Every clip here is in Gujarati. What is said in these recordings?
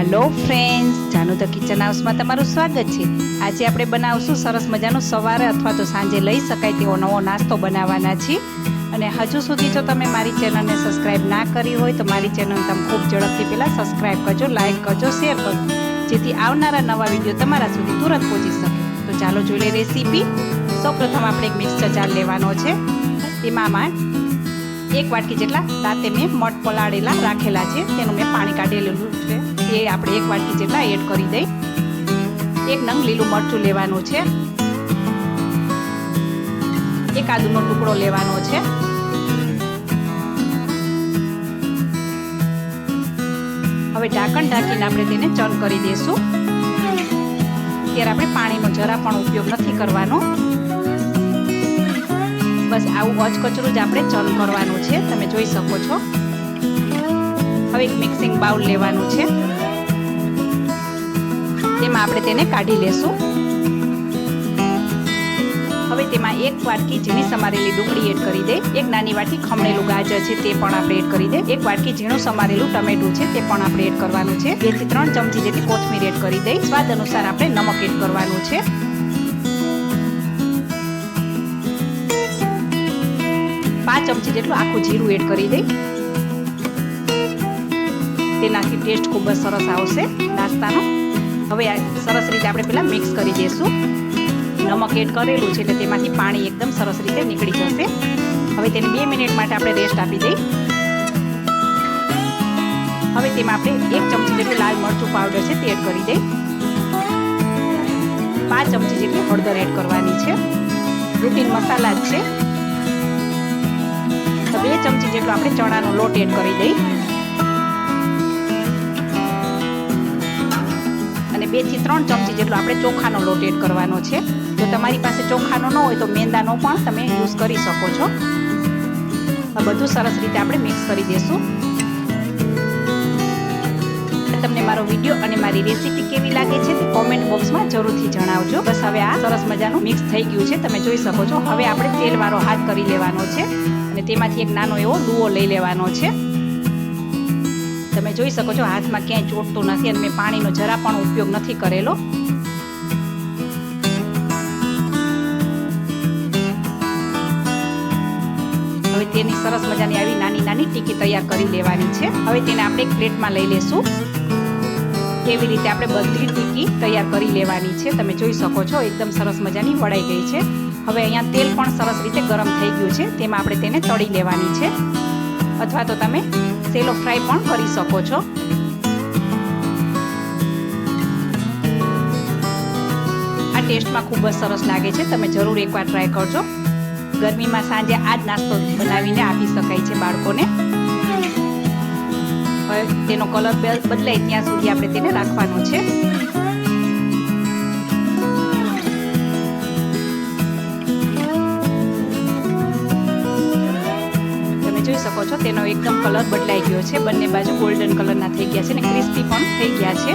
हेलो फ्रेंड्स, जानू द किचन हाउस में तमारुं स्वागत है। आज आपणे बनावशुं सरस मजानुं सवारे अथवा तो सांजे लई शकाय तेवो नवो नास्तो बनाववाना छीए। अने हजू सुधी जो तमे मारी चेनल ने सब्सक्राइब ना करी होय तो मारी चेनल तमे खूब झड़पथी पहेला सब्सक्राइब करजो, लाइक करजो, शेर करजो, जेथी आवनारा नवा विडियो तमारा सुधी तुरंत पहोंची शके। तो चालो जोई ले रेसिपी। सौप्रथम आपणे एक मिक्सर जार लेवानो छे। तेमां एक वाटकी जेटला राते में मठ पलाळेला राखेला छे, तेनुं मैं पाणी काढेલું છે એ આપણે એક વાટકી જેટલા એડ કરી દઈ। એક નંગ લીલું મરચું લેવાનું છે, એક આદુનો ટુકડો લેવાનો છે। હવે ઢાંકણ ઢાંકીને આપણે તેને ચર્ન કરી દેશું। ત્યારે આપણે પાણીનો જરા પણ ઉપયોગ નથી કરવાનો, बस आવું અચકચરું જ આપણે ચર્ન કરવાનું છે। તમે જોઈ શકો છો। હવે એક મિક્સિંગ બાઉલ લેવાનું છે, તેમાં આપણે તેને કાઢી લેશું। હવે તેમાં એક વાટકી ઝીણી સમારેલી ડુંગળી એડ કરી દે, એક નાની વાટકી ખમણેલું ગાજર છે તે પણ આપણે એડ કરી દે, એક વાટકી ઝીણું સમારેલું ટમેટું છે તે પણ આપણે એડ કરવાનું છે। 2 થી 3 ચમચી જેટલી કોથમીર એડ કરી દે। સ્વાદ અનુસાર આપણે નમક એડ કરવાનું છે। चमची जेटलुं आखुं जीरुं एड करी दई, तेनाथी टेस्ट खूब ज सरस आवशे नाસ્તાનો। હવે આ સરસ રીતે આપણે પહેલા મિક્સ કરી દેશું। નમક એડ કરેલું છે એટલે તેમાંથી પાણી એકદમ સરસ રીતે નીકળી જશે। હવે તેને 2 મિનિટ માટે આપણે રેસ્ટ આપી દઈ। હવે તેમાં આપણે 1 ચમચી જેટલું લાલ મરચું પાવડર છે તે એડ કરી દઈ। 5 ચમચી જેટલી હળદર એડ કરવાની છે। રૂટીન મસાલા જ છે। 2 ચમચી જેટલો આપણે ચણાનો લોટ એડ કરી દઈ અને 2 થી 3 ચમચી જેટલો આપણે ચોખાનો લોટ એડ કરવાનો છે। જો તમારી પાસે ચોખાનો ન હોય તો મેંદાનો પણ તમે યુઝ કરી શકો છો। આ બધું સરસ રીતે આપણે મિક્સ કરી દેશું। તમને મારો વિડિયો અને મારી રેસીપી કેવી લાગે છે તે કોમેન્ટ બોક્સમાં જરૂરથી જણાવજો। બસ હવે આ સરસ મજાનું મિક્સ થઈ ગયું છે, તમે જોઈ શકો છો। હવે આપણે તેલવાળો હાથ કરી લેવાનો છે અને તેમાંથી એક નાનો એવો લૂવો લઈ લેવાનો છે। તમે જોઈ શકો છો હાથમાં ક્યાંય ચોટતું નથી અને મેં પાણીનો જરા પણ ઉપયોગ નથી કરેલો। હવે તેની સરસ મજાની આવી નાની નાની ટીકી તૈયાર કરી લેવાની છે। હવે તેને આપણે એક પ્લેટમાં લઈ લેશું। કેવી રીતે આપણે બધી ટીકી તૈયાર કરી લેવાની છે તમે જોઈ શકો છો, એકદમ સરસ મજાની વળાઈ ગઈ છે। હવે અહીંયા તેલ પણ સરસ રીતે ગરમ થઈ ગયું છે, તેમાં આપણે તેને તળી લેવાની છે અથવા તો તમે સેલો ફ્રાય પણ કરી શકો છો। આ ટેસ્ટમાં ખૂબ જ સરસ લાગે છે, તમે જરૂર એકવાર ટ્રાય કરજો। ગરમીમાં સાંજે આ જ નાસ્તો બનાવીને આપી શકાય છે બાળકોને। હવે તેનો કલર બદલાય ત્યાં સુધી આપણે તેને રાખવાનો છે। જોઈ શકો છો તેનો એકદમ કલર બદલાઈ ગયો છે, બંને બાજુ ગોલ્ડન કલરના થઈ ગયા છે અને ક્રિસ્પી પણ થઈ ગયા છે।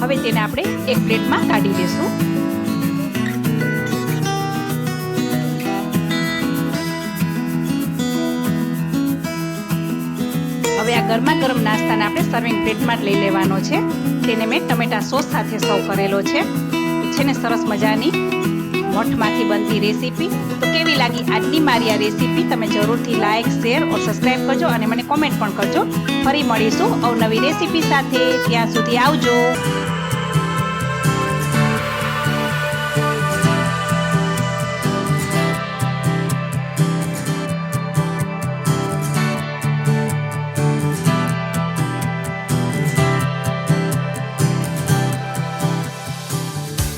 હવે તેને આપણે એક પ્લેટમાં કાઢી લેશું। હવે આ ગરમા ગરમ નાસ્તાને આપણે સર્વિંગ પ્લેટમાં લઈ લેવાનો છે। તેને મેં ટમેટા સોસ સાથે સર્વ કરેલો છે ને સરસ મજાની મઠમાંથી બનતી રેસીપી। તો કેવી લાગી આજની મારી આ રેસીપી? તમે જરૂરથી લાઇક, શેર और સબસ્ક્રાઇબ કરજો અને મને કોમેન્ટ પણ કરજો। ફરી મળીશું અવનવી રેસીપી સાથે, ત્યાં સુધી આવજો।